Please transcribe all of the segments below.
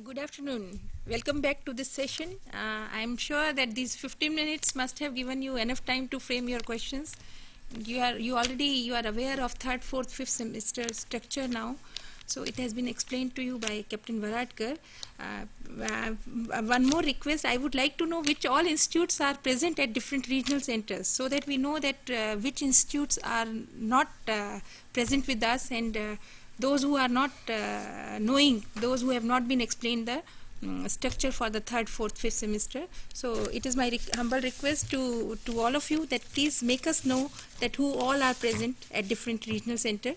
Good afternoon. Welcome back to this session. I'm sure that these 15 minutes must have given you enough time to frame your questions. You are aware of third, fourth, fifth semester structure now. So it has been explained to you by Captain Varadkar. One more request, I would like to know which all institutes are present at different regional centers so that we know that which institutes are not present with us, and those who are not knowing, those who have not been explained the structure for the third, fourth, fifth semester. So it is my humble request to all of you that please make us know that who all are present at different regional center.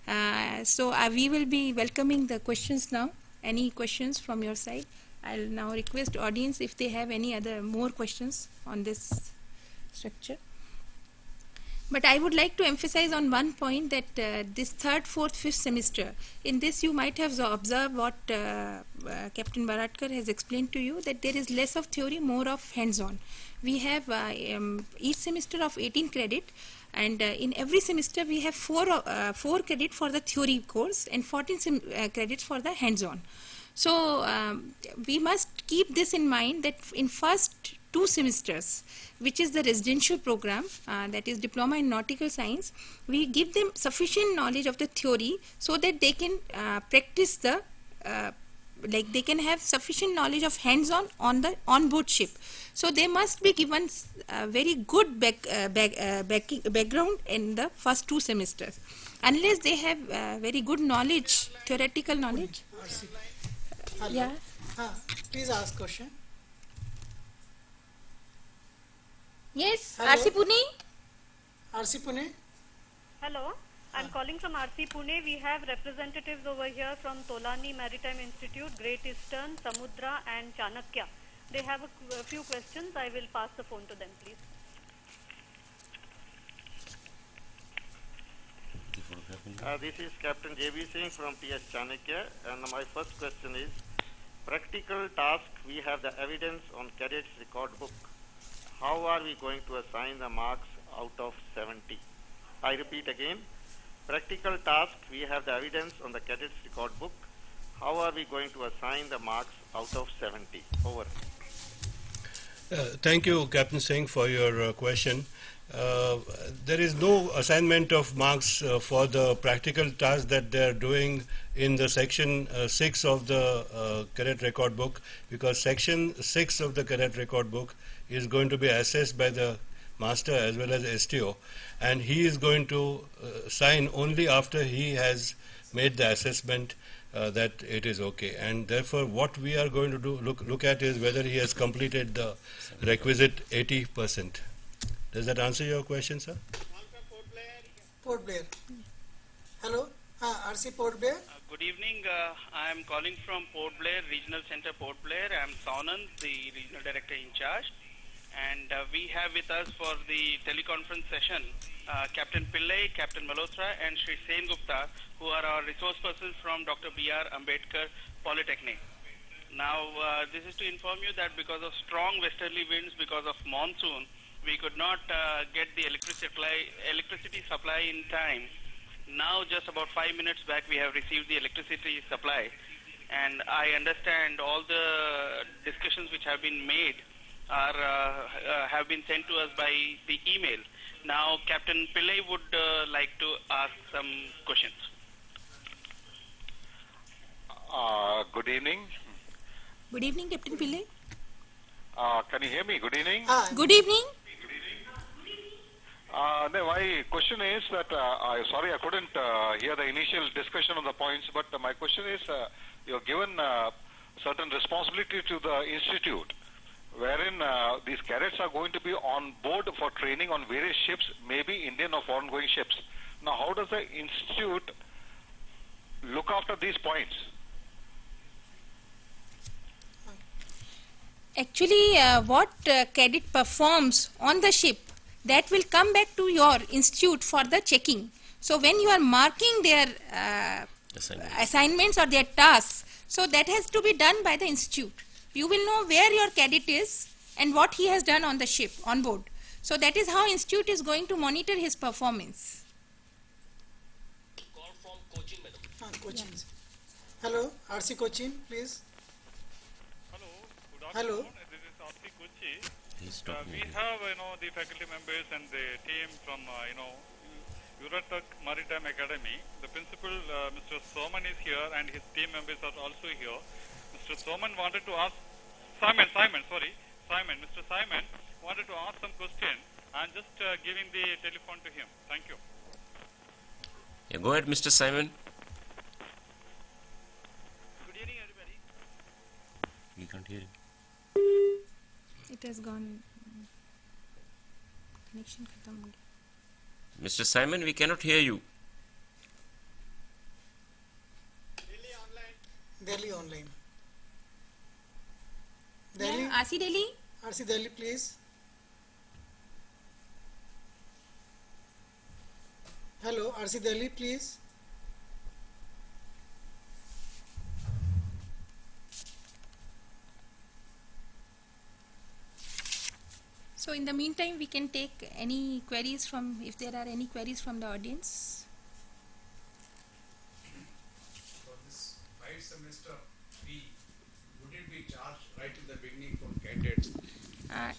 We will be welcoming the questions now. Any questions from your side? I'll now request audience if they have any other more questions on this structure. But I would like to emphasize on one point that this third, fourth, fifth semester, in this you might have observed what Captain Varadkar has explained to you, that there is less of theory, more of hands-on. We have each semester of 18 credit, and in every semester we have 4 credit for the theory course and 14 credits for the hands-on. So we must keep this in mind that in first 2 semesters, which is the residential program, that is Diploma in Nautical Science, we give them sufficient knowledge of the theory so that they can practice the, they can have sufficient knowledge of hands-on on the on-board ship. So they must be given very good background in the first 2 semesters. Unless they have very good knowledge, theoretical knowledge. Hello. Yeah. Please ask question. Yes, Hello. RC Pune. RC Pune. Hello, I'm calling from RC Pune. We have representatives over here from Tolani Maritime Institute, Great Eastern, Samudra and Chanakya. They have a few questions. I will pass the phone to them, please. This is Captain J.B. Singh from TS Chanakya, and my first question is, practical task, we have the evidence on cadets record book. How are we going to assign the marks out of 70? I repeat again, practical task, we have the evidence on the cadets record book. How are we going to assign the marks out of 70? Over. Thank you, Captain Singh, for your question. There is no assignment of marks for the practical task that they are doing in the section 6 of the cadet record book, because section 6 of the cadet record book is going to be assessed by the master as well as STO, and he is going to sign only after he has made the assessment that it is okay. And therefore what we are going to do, look at is whether he has completed the requisite 80%. Does that answer your question, sir? Port Blair. Hello. RC Port Blair. Good evening. I am calling from Port Blair, Regional Center Port Blair. I am Saunand, the Regional Director in charge. And we have with us for the teleconference session Captain Pillai, Captain Malhotra and Shri Sen Gupta, who are our resource persons from Dr. B.R. Ambedkar Polytechnic. Now, this is to inform you that because of strong westerly winds, because of monsoon, we could not get the electricity supply in time. Now, just about 5 minutes back, we have received the electricity supply. And I understand all the discussions which have been made have been sent to us by the email. Now, Captain Pillai would like to ask some questions. Good evening. Good evening, Captain Pillai. Can you hear me? Good evening. Good evening. My question is that, sorry I couldn't hear the initial discussion on the points, but my question is, you have given certain responsibility to the institute, wherein these cadets are going to be on board for training on various ships, maybe Indian or foreign going ships. Now, how does the institute look after these points? Actually, what cadet performs on the ship, that will come back to your institute for the checking. So when you are marking their assignments or their tasks, so that has to be done by the institute. You will know where your cadet is and what he has done on the ship, on board. So that is how institute is going to monitor his performance. Cochin, madam. Cochin. Yeah. Hello, RC Cochin, please. Hello. This is R.C. Kochi. He's talking. We have, the faculty members and the team from, Eurotuck Maritime Academy. The principal, Mr. Soman, is here, and his team members are also here. Mr. Soman wanted to ask Simon. Mr. Simon wanted to ask some question. I'm just giving the telephone to him. Thank you. Yeah, go ahead, Mr. Simon. Good evening, everybody. We can't hear you. It has gone. Connection khatam ho gaya. Mr. Simon, we cannot hear you. Delhi online. Yeah, Delhi. RC Delhi. RC Delhi, please. Hello, RC Delhi, please. So in the meantime, we can take any queries from, if there are any queries from the audience. For this 5 semester fee, would it be charged right in the beginning for candidates?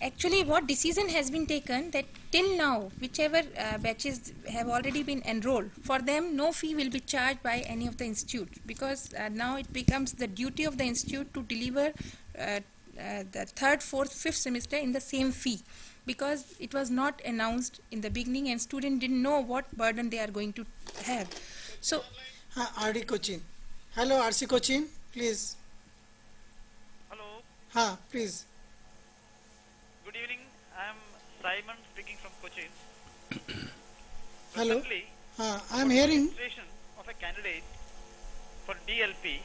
Actually, what decision has been taken that till now, whichever batches have already been enrolled, for them no fee will be charged by any of the institute, because now it becomes the duty of the institute to deliver the 3rd, 4th, 5th semester in the same fee, because it was not announced in the beginning and students didn't know what burden they are going to have. So, RD Cochin. Hello, RC Cochin, please. Hello. Please. Good evening. I am Simon speaking from Cochin. Hello. Presently, I am hearing. registration of a candidate for DLP,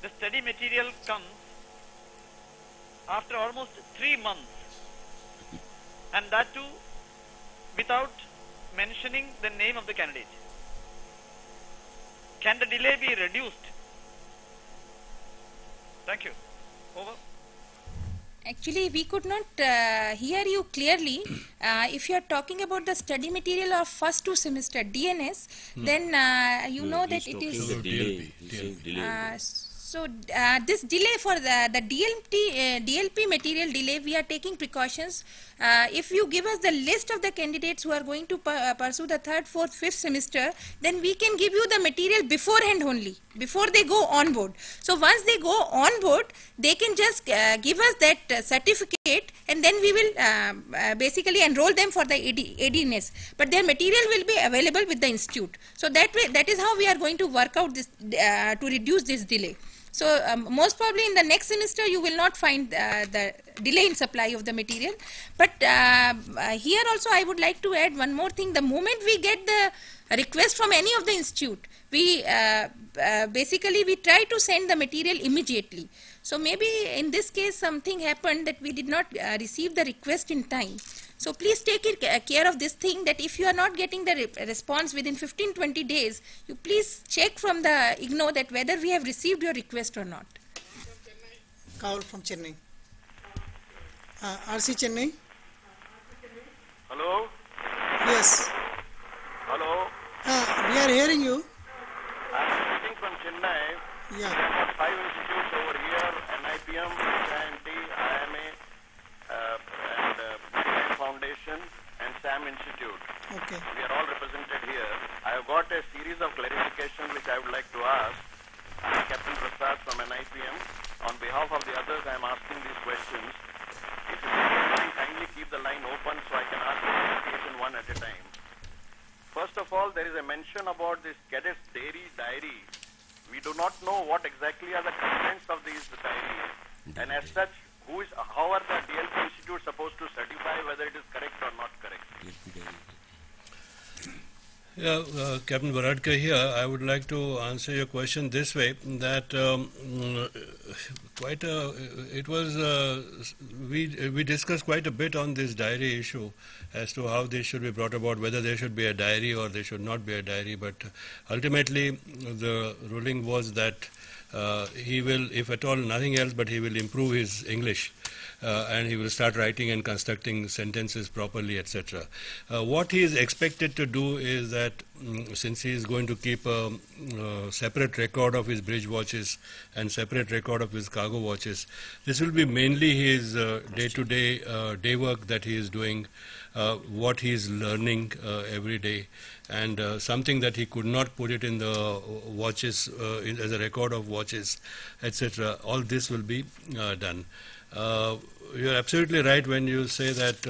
the study material comes after almost 3 months, and that too without mentioning the name of the candidate. Can the delay be reduced? Thank you. Over. actually, we could not hear you clearly. If you are talking about the study material of first 2 semester DNS, then you know that it is. Delay. So this delay for the DLP material delay, we are taking precautions. If you give us the list of the candidates who are going to pursue the 3rd, 4th, 5th semester, then we can give you the material beforehand only, before they go on board. So once they go on board, they can just give us that certificate, and then we will basically enroll them for the ADNS. But their material will be available with the institute. So that way, that is how we are going to work out this to reduce this delay. So most probably in the next semester you will not find the delay in supply of the material. But here also I would like to add one more thing. The moment we get the request from any of the institute, we basically we try to send the material immediately. So maybe in this case something happened that we did not receive the request in time. So please take care of this thing, that if you are not getting the response within 15-20 days, you please check from the IGNOU that whether we have received your request or not. Kaul from Chennai. RC Chennai. Hello? Yes. Hello? We are hearing you. I'm speaking from Chennai. Yeah. We have got 5 institutes over here, NIPM, HIMT, IMA, and Foundation, and SAM Institute. Okay. We are all represented here. I have got a series of clarifications which I would like to ask Captain Prasad from NIPM. On behalf of the others, I am asking these questions. If you can kindly keep the line open so I can ask the clarification one at a time. First of all, there is a mention about this cadet's diary. We do not know what exactly are the contents of these diaries, and as such, how are the DLP institutes supposed to certify whether it is correct or not correct? Yeah, Captain Baradkar here. I would like to answer your question this way, that we discussed quite a bit on this diary issue as to how this should be brought about, whether there should be a diary or there should not be a diary. But ultimately, the ruling was that he will, if at all nothing else, but he will improve his English. And he will start writing and constructing sentences properly, etc. What he is expected to do is that since he is going to keep a separate record of his bridge watches and separate record of his cargo watches, this will be mainly his day-to-day day work that he is doing, what he is learning every day, and something that he could not put it in the watches as a record of watches, etc. All this will be done. You are absolutely right when you say that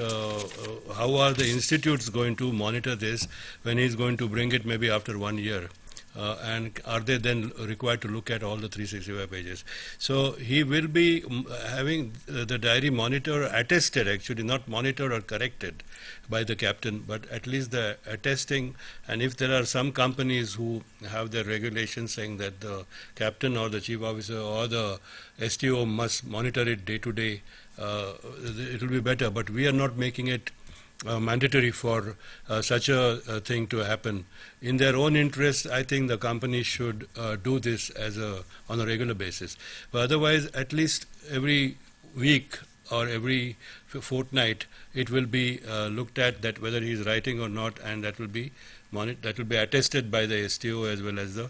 how are the institutes going to monitor this when he is going to bring it maybe after 1 year. And are they then required to look at all the 365 pages? So he will be having the diary monitored, attested actually, not monitored or corrected by the captain, but at least the attesting. And if there are some companies who have their regulations saying that the captain or the chief officer or the STO must monitor it day to day, it will be better. But we are not making it mandatory for such a thing to happen. In their own interest, I think the company should do this on a regular basis. But otherwise, at least every week or every fortnight, it will be looked at that whether he is writing or not, and that will be attested by the STO as well as the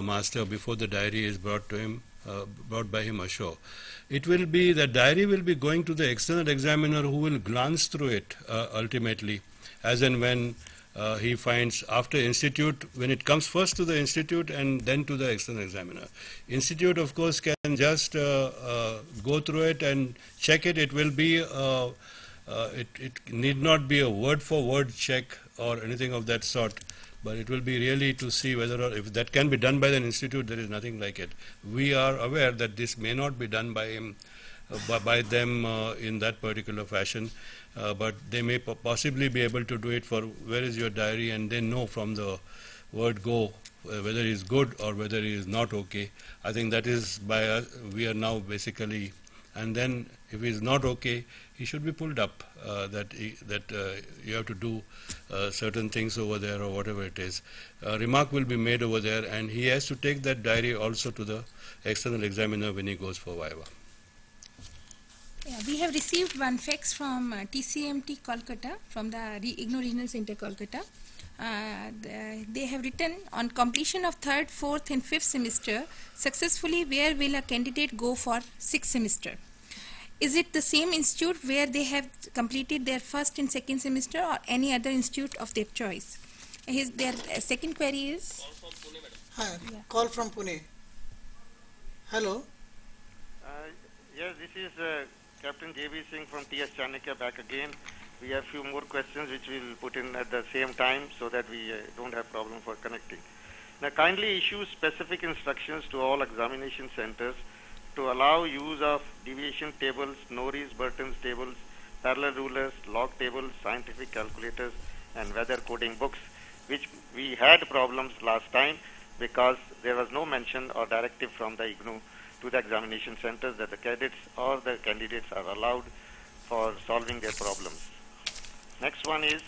master before the diary is brought to him, brought by him ashore. It will be, the diary will be going to the external examiner who will glance through it ultimately, as and when he finds after institute, when it comes first to the institute and then to the external examiner. Institute, of course, can just go through it and check it. It will be, it need not be a word-for-word check or anything of that sort. But it will be really to see whether or if that can be done by the institute, there is nothing like it. We are aware that this may not be done by him, by them in that particular fashion, but they may possibly be able to do it for where is your diary, and they know from the word go whether he is good or whether he is not okay. I think that is by us, we are now basically, and then if he is not okay, he should be pulled up, that you have to do certain things over there or whatever it is. Remark will be made over there, and he has to take that diary also to the external examiner when he goes for Viva. Yeah, we have received one fax from TCMT Kolkata, from the IGNOU Regional Center Kolkata. They have written, on completion of 3rd, 4th and 5th semester successfully, where will a candidate go for 6th semester? Is it the same institute where they have completed their 1st and 2nd semester, or any other institute of their choice? Their second query is? Hi, call from Pune. Hello. Yes, this is Captain J.B. Singh from TS Chanakya back again. We have few more questions which we will put in at the same time so that we don't have problem for connecting. Now, kindly issue specific instructions to all examination centers to allow use of deviation tables, Norris, Burton's tables, parallel rulers, log tables, scientific calculators, and weather coding books, which we had problems last time because there was no mention or directive from the IGNOU to the examination centers that the cadets or the candidates are allowed for solving their problems. Next one is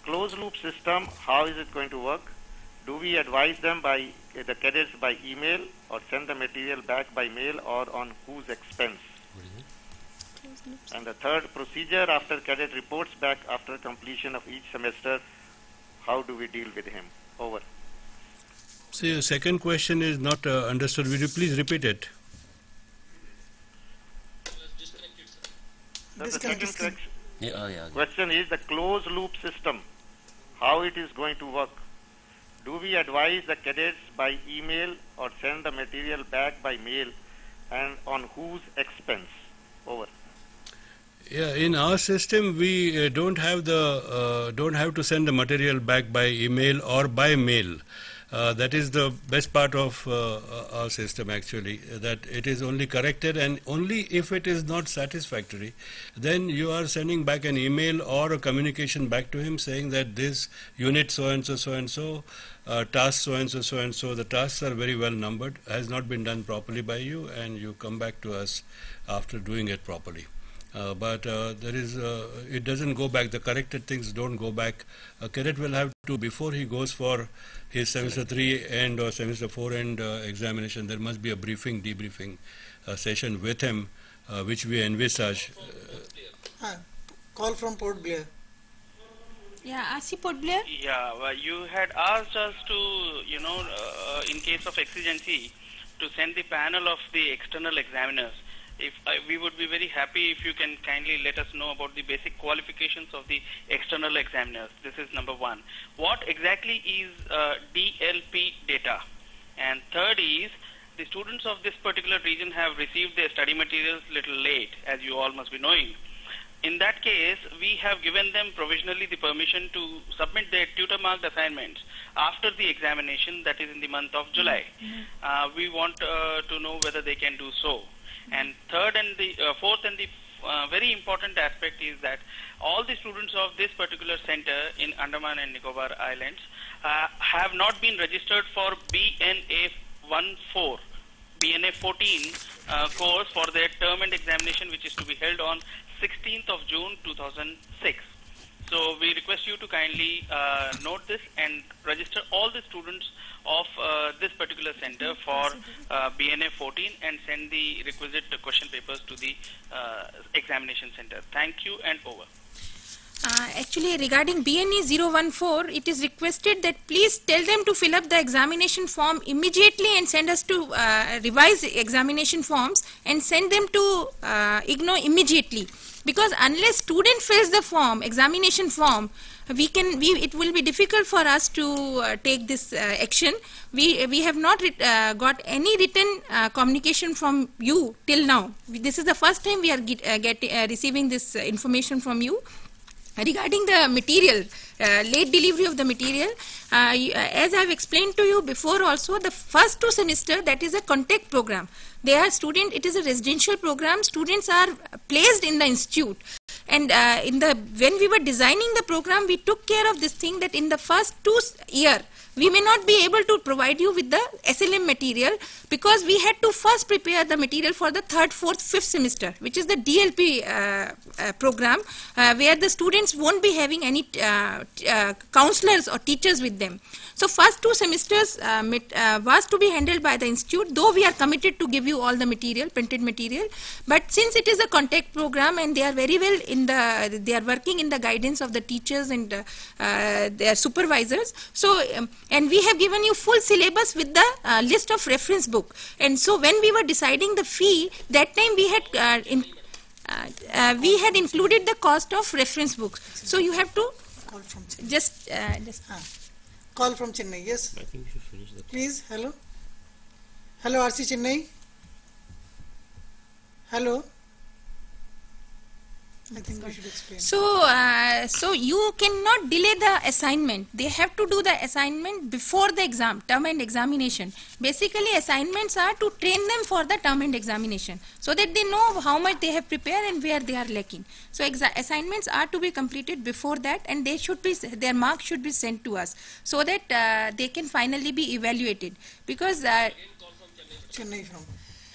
closed loop system. How is it going to work? Do we advise them by the cadets by email or send the material back by mail, or on whose expense? And the third, procedure after cadet reports back after completion of each semester, how do we deal with him? Over. See, the second question is not understood. Will you please repeat it? The second question is the closed loop system, how it is going to work. Do we advise the cadets by email or send the material back by mail, and on whose expense? Over. Yeah, in our system, we don't have to send the material back by email or by mail. That is the best part of our system actually, that it is only corrected, and only if it is not satisfactory, then you are sending back an email or a communication back to him saying that this unit so and so, task so and so, the tasks are very well numbered, has not been done properly by you, and you come back to us after doing it properly. But there is, it doesn't go back, the corrected things don't go back. A cadet will have to, before he goes for his semester 3 end or semester 4 end examination, there must be a debriefing session with him, which we envisage. Call from Port Blair. Yeah, RC Port Blair. Yeah, well, you had asked us to, in case of exigency, to send the panel of the external examiners. If we would be very happy if you can kindly let us know about the basic qualifications of the external examiners. This is number one. What exactly is DLP data? And third is, the students of this particular region have received their study materials little late, as you all must be knowing. In that case, we have given them provisionally the permission to submit their tutor marked assignments after the examination, that is in the month of July. We want to know whether they can do so. And third and the fourth and the very important aspect is that all the students of this particular center in Andaman and Nicobar Islands have not been registered for BNA 14 course for their term and examination, which is to be held on 16th of June 2006. So we request you to kindly note this and register all the students of this particular center for BNA 14 and send the requisite question papers to the examination center. Thank you and over. Actually, regarding BNE 014, it is requested that please tell them to fill up the examination form immediately and send us to revise examination forms and send them to IGNOU immediately. Because unless student fills the form, examination form, it will be difficult for us to take this action. We have not got any written communication from you till now. This is the first time we are receiving this information from you. Regarding the material, late delivery of the material, as I have explained to you before also, the first 2 semester, that is a contact program. They are it is a residential program. Students are placed in the institute. And when we were designing the program, we took care of this thing that in the first 2 years, we may not be able to provide you with the SLM material because we had to first prepare the material for the 3rd, 4th, 5th semester, which is the DLP program, where the students won't be having any counselors or teachers with them. So first 2 semesters was to be handled by the institute, though we are committed to give you all the material, printed material. But since it is a contact program and they are very well they are working in the guidance of the teachers and their supervisors. So, and we have given you full syllabus with the list of reference book. And so when we were deciding the fee, that time we had included the cost of reference books. So you have to Call from just call from Chennai. Yes. I think we should finish the Please. Hello. Hello, RC Chennai. Hello. I think we should explain. So you cannot delay the assignment. They have to do the assignment before the exam, term and examination. Basically, assignments are to train them for the term and examination, so that they know how much they have prepared and where they are lacking. So assignments are to be completed before that, and their marks should be sent to us, so that they can finally be evaluated. Because Chennai from.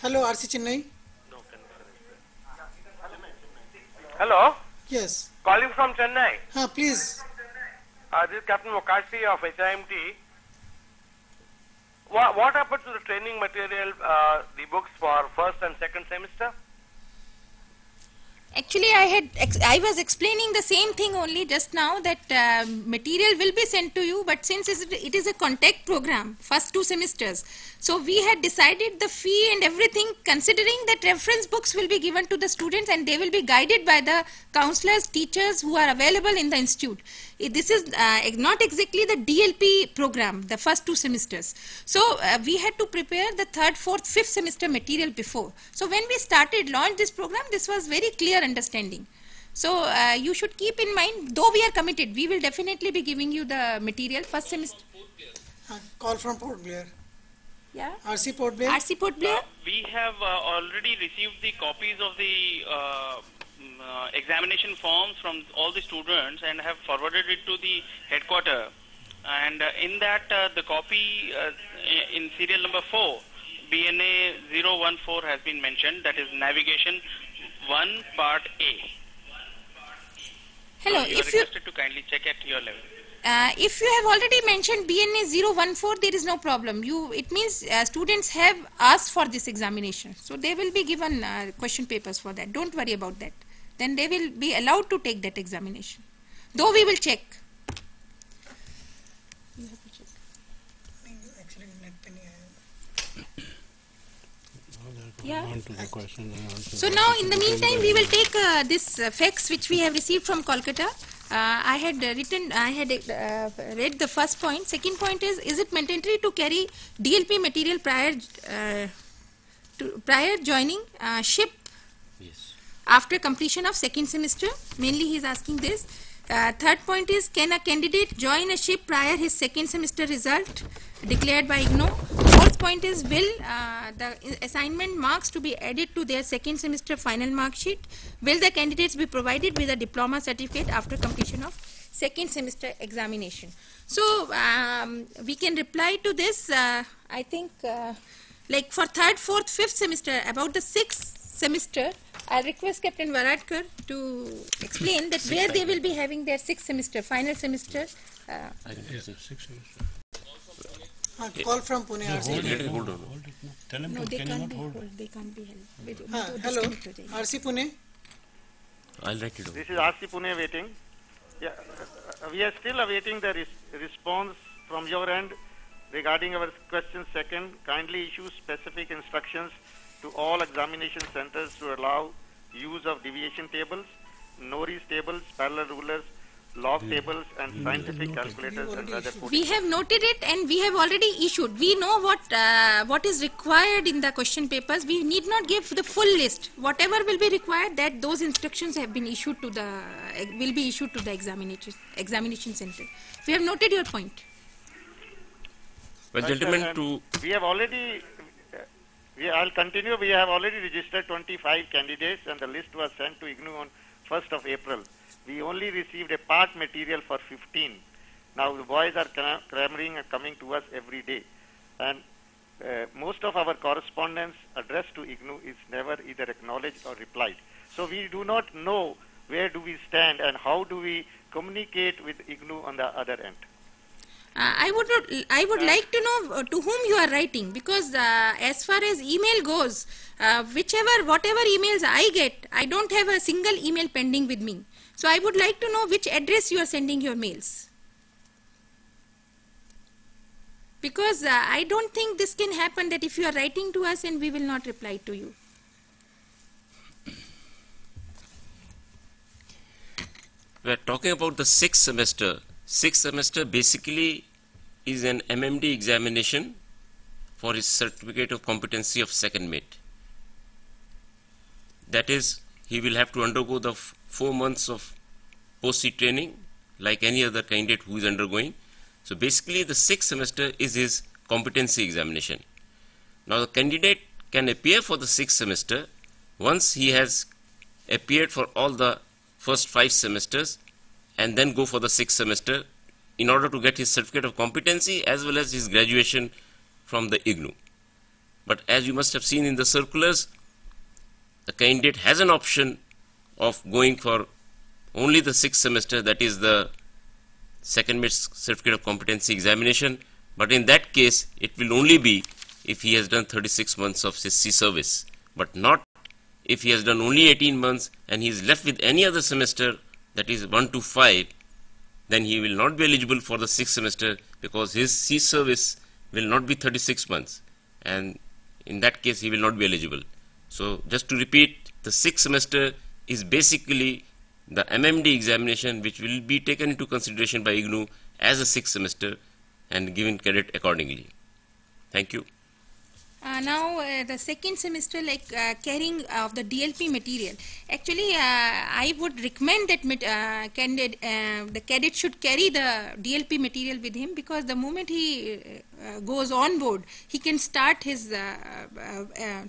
Hello, RC Chennai. Hello. Yes. Calling from Chennai. Please. This is Captain Mokashi of HIMT. What happened to the training material, the books for 1st and 2nd semester? Actually, I was explaining the same thing only just now, that material will be sent to you, but since it is a contact program, first 2 semesters, so we had decided the fee and everything, considering that reference books will be given to the students and they will be guided by the counselors, teachers who are available in the institute. This is not exactly the DLP program, the first 2 semesters. So we had to prepare the 3rd, 4th, 5th semester material before. So when we launched this program, this was very clear understanding. So you should keep in mind, though we are committed, we will definitely be giving you the material first semester. Call from Port Blair. Yeah. RC Port Blair. RC Port Blair. We have already received the copies of the examination forms from all the students and have forwarded it to the headquarters. And in that, the copy in serial number 4, BNA 014 has been mentioned, that is Navigation 1 Part A. Hello. So you are requested to kindly check at your level. If you have already mentioned BNA 014, there is no problem. It means students have asked for this examination. So they will be given question papers for that. Don't worry about that. Then they will be allowed to take that examination. Though we will check. Yeah. On to the question and answer. So now, in the meantime, we will take this facts which we have received from Kolkata. I had read the first point. Second point is it mandatory to carry DLP material prior joining ship? Yes. After completion of second semester? Mainly he is asking this. Third point is, can a candidate join a ship prior his second semester result declared by IGNOU? Fourth point is, will the assignment marks to be added to their second semester final mark sheet? Will the candidates be provided with a diploma certificate after completion of second semester examination? So we can reply to this, I think, like for third, fourth, fifth semester, about the sixth semester, I request Captain Varadkar to explain that where they will be having their sixth semester, final semester. Sixth semester. Call from Pune. Hold on. Tell him No, to, they can you can't not be hold? held. They can't be held. Hello, RC Pune. I'll write it down. This is RC Pune waiting. Yeah, we are still awaiting the response from your end regarding our question second. Kindly issue specific instructions to all examination centers to allow use of deviation tables, Norris tables, parallel rulers, log tables, and scientific calculators and other. We have noted it and we have already issued. We know what is required in the question papers. We need not give the full list. Whatever will be required, that those instructions have been issued to the examination center. We have noted your point. Well, gentlemen, we have already. I'll continue. We have already registered 25 candidates, and the list was sent to IGNOU on 1st of April. We only received a part material for 15. Now the boys are clamoring and coming to us every day, and most of our correspondence addressed to IGNOU is never either acknowledged or replied. So we do not know where do we stand and how do we communicate with IGNOU on the other end. I would like to know to whom you are writing, because as far as email goes, whatever emails I get, I don't have a single email pending with me. So I would like to know which address you are sending your mails. Because I don't think this can happen that if you are writing to us and we will not reply to you. we are talking about the sixth semester. Sixth semester basically is an MMD examination for his certificate of competency of second mate. That is, he will have to undergo the 4 months of post-seat training like any other candidate who is undergoing. So basically the sixth semester is his competency examination. Now the candidate can appear for the sixth semester once he has appeared for all the first 5 semesters and then go for the sixth semester in order to get his certificate of competency as well as his graduation from the IGNOU. But as you must have seen in the circulars, the candidate has an option of going for only the sixth semester, that is the second mate certificate of competency examination, but in that case it will only be if he has done 36 months of his sea service, but not if he has done only 18 months and he is left with any other semester, that is 1 to 5, then he will not be eligible for the sixth semester because his sea service will not be 36 months, and in that case he will not be eligible. So just to repeat, the sixth semester is basically the MMD examination which will be taken into consideration by IGNOU as a sixth semester and given credit accordingly. Thank you. Now the second semester, like carrying of the DLP material. Actually, I would recommend that the cadet should carry the DLP material with him, because the moment he goes on board, he can start his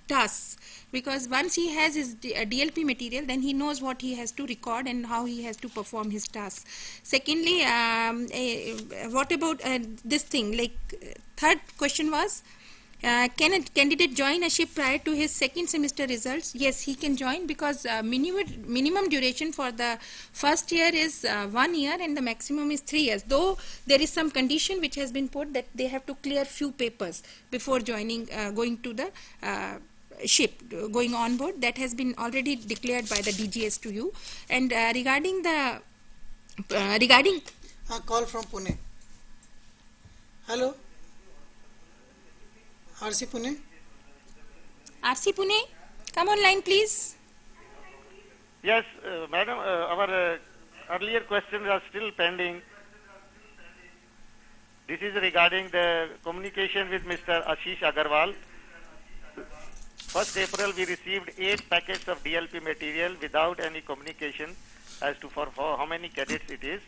tasks. Because once he has his DLP material, then he knows what he has to record and how he has to perform his tasks. Secondly, what about this thing? Like third question was, can a candidate join a ship prior to his second semester results? Yes, he can join, because minimum duration for the first year is 1 year and the maximum is 3 years. Though there is some condition which has been put that they have to clear few papers before joining, going to the ship, going on board. That has been already declared by the DGS to you. And regarding the call from Pune. Hello. RC Pune. RC Pune, come online please. Yes, madam, our earlier questions are still pending. This is regarding the communication with Mr. Ashish Agarwal. 1st April we received 8 packets of DLP material without any communication as to for how many cadets it is,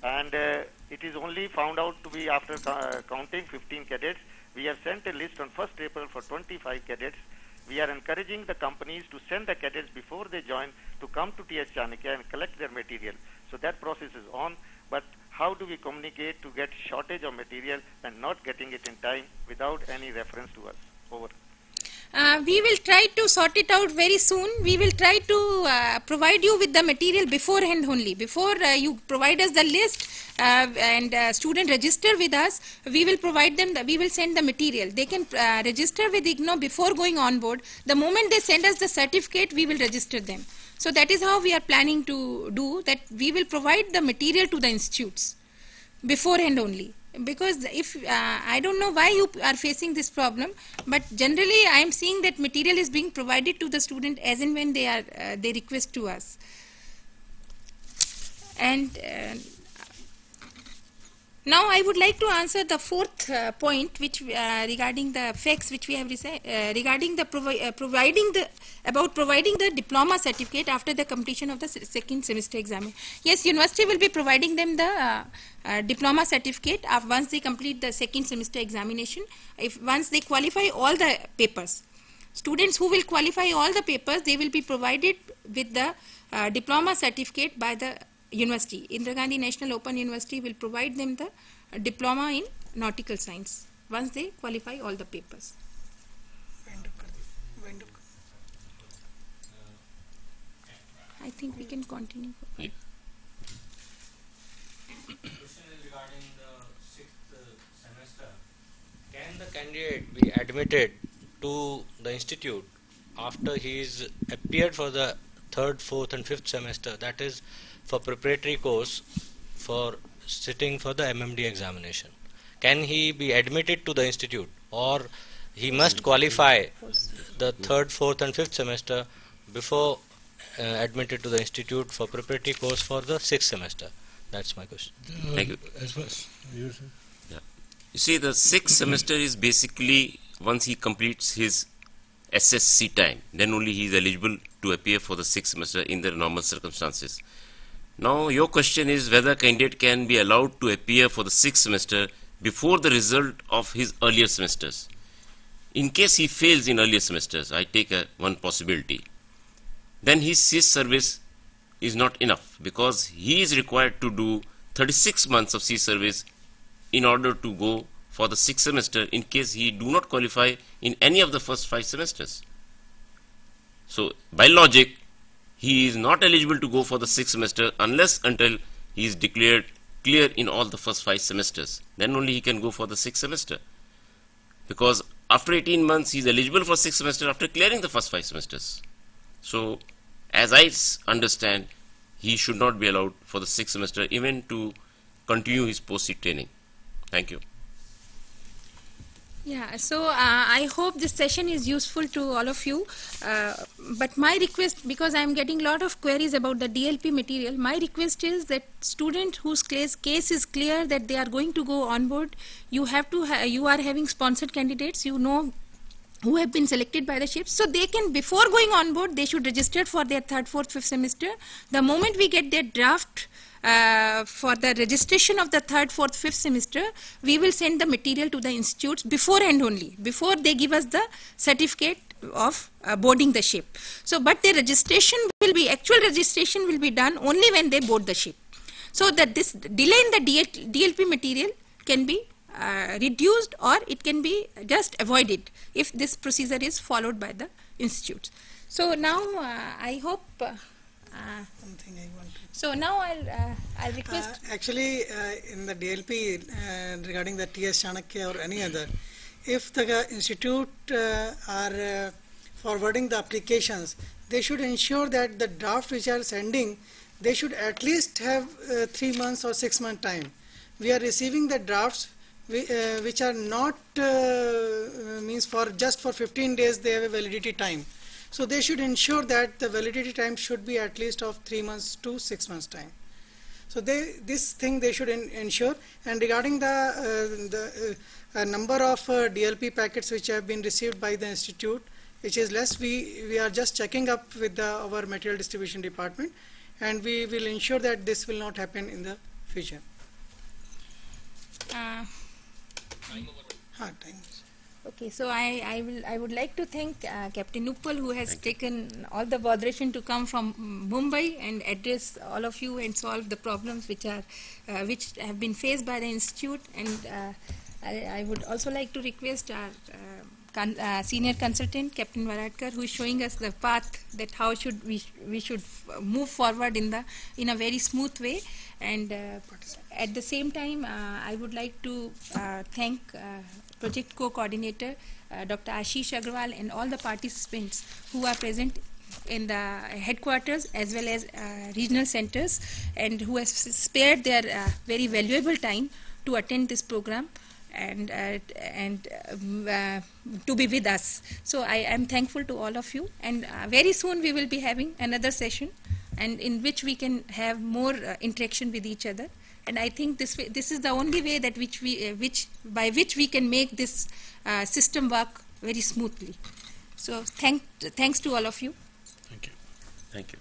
and it is only found out to be after counting 15 cadets. We have sent a list on 1st April for 25 cadets. We are encouraging the companies to send the cadets before they join to come to TS Chanakya and collect their material. So that process is on, but how do we communicate to get shortage of material and not getting it in time without any reference to us? Over. We will try to sort it out very soon. We will try to provide you with the material beforehand only. Before you provide us the list and student register with us, we will provide them, we will send the material. They can register with IGNOU before going on board. The moment they send us the certificate, we will register them. So that is how we are planning to do that. We will provide the material to the institutes beforehand only. Because if I don't know why you are facing this problem, but generally I am seeing that material is being provided to the student as and when they request to us. And now I would like to answer the 4th point, which regarding the facts which we have regarding the providing the diploma certificate after the completion of the 2nd semester exam. Yes, university will be providing them the diploma certificate once they complete the 2nd semester examination. Once they qualify all the papers, students who will qualify all the papers, they will be provided with the diploma certificate by the university. Indira Gandhi National Open University will provide them the diploma in nautical science once they qualify all the papers. I think we can continue. Yeah. Question is regarding the 6th semester. Can the candidate be admitted to the institute after he is appeared for the 3rd, 4th and 5th semester, that is for preparatory course for sitting for the MMD examination? Can he be admitted to the institute, or he must qualify the 3rd, 4th and 5th semester before admitted to the institute for preparatory course for the 6th semester? That's my question. Thank you. As well as you, sir. Yeah. You see, the 6th semester is basically once he completes his SSC time, then only he is eligible to appear for the 6th semester in the normal circumstances. Now, your question is whether candidate can be allowed to appear for the 6th semester before the result of his earlier semesters. In case he fails in earlier semesters, I take one possibility, then his service is not enough, because he is required to do 36 months of sea service in order to go for the 6th semester in case he do not qualify in any of the first 5 semesters. So, by logic, he is not eligible to go for the 6th semester unless until he is declared clear in all the first 5 semesters. Then only he can go for the 6th semester. Because after 18 months, he is eligible for 6th semester after clearing the first 5 semesters. So, as I understand, he should not be allowed for the 6th semester even to continue his post-seat training. Thank you. Yeah, so I hope this session is useful to all of you. But my request, because I am getting a lot of queries about the DLP material, my request is that student whose case is clear that they are going to go on board, you are having sponsored candidates, you know, who have been selected by the ships, so they can, before going on board, they should register for their 3rd, 4th, 5th semester. The moment we get their draft for the registration of the 3rd, 4th, 5th semester, we will send the material to the institutes beforehand only, before they give us the certificate of boarding the ship. So, but their registration will be, actual registration will be done only when they board the ship. So that this delay in the DLP material can be reduced, or it can be just avoided if this procedure is followed by the institutes. So now I hope. Something I want to. So now I'll request. Actually, in the DLP regarding the TS Chanakya or any other, if the institute are forwarding the applications, they should ensure that the draft which are sending, they should at least have 3 months or 6 month time. We are receiving the drafts which are not means for just for 15 days they have a validity time. So they should ensure that the validity time should be at least of 3 months to 6 months time. So this thing they should ensure. And regarding the number of DLP packets which have been received by the institute, which is less, we are just checking up with our material distribution department, and we will ensure that this will not happen in the future. Okay, so I would like to thank Captain Uppal, who has taken all the botheration to come from Mumbai and address all of you and solve the problems which have been faced by the institute. And I would also like to request our senior consultant, Captain Varadkar, who is showing us the path that how should we should move forward in a very smooth way. And at the same time, I would like to thank Project Co-Coordinator Dr. Ashish Agrawal and all the participants who are present in the headquarters as well as regional centers, and who has spared their very valuable time to attend this program and to be with us. So I am thankful to all of you, and very soon we will be having another session, and in which we can have more interaction with each other. And I think this is the only way that by which we can make this system work very smoothly. So thanks to all of you. Thank you. Thank you.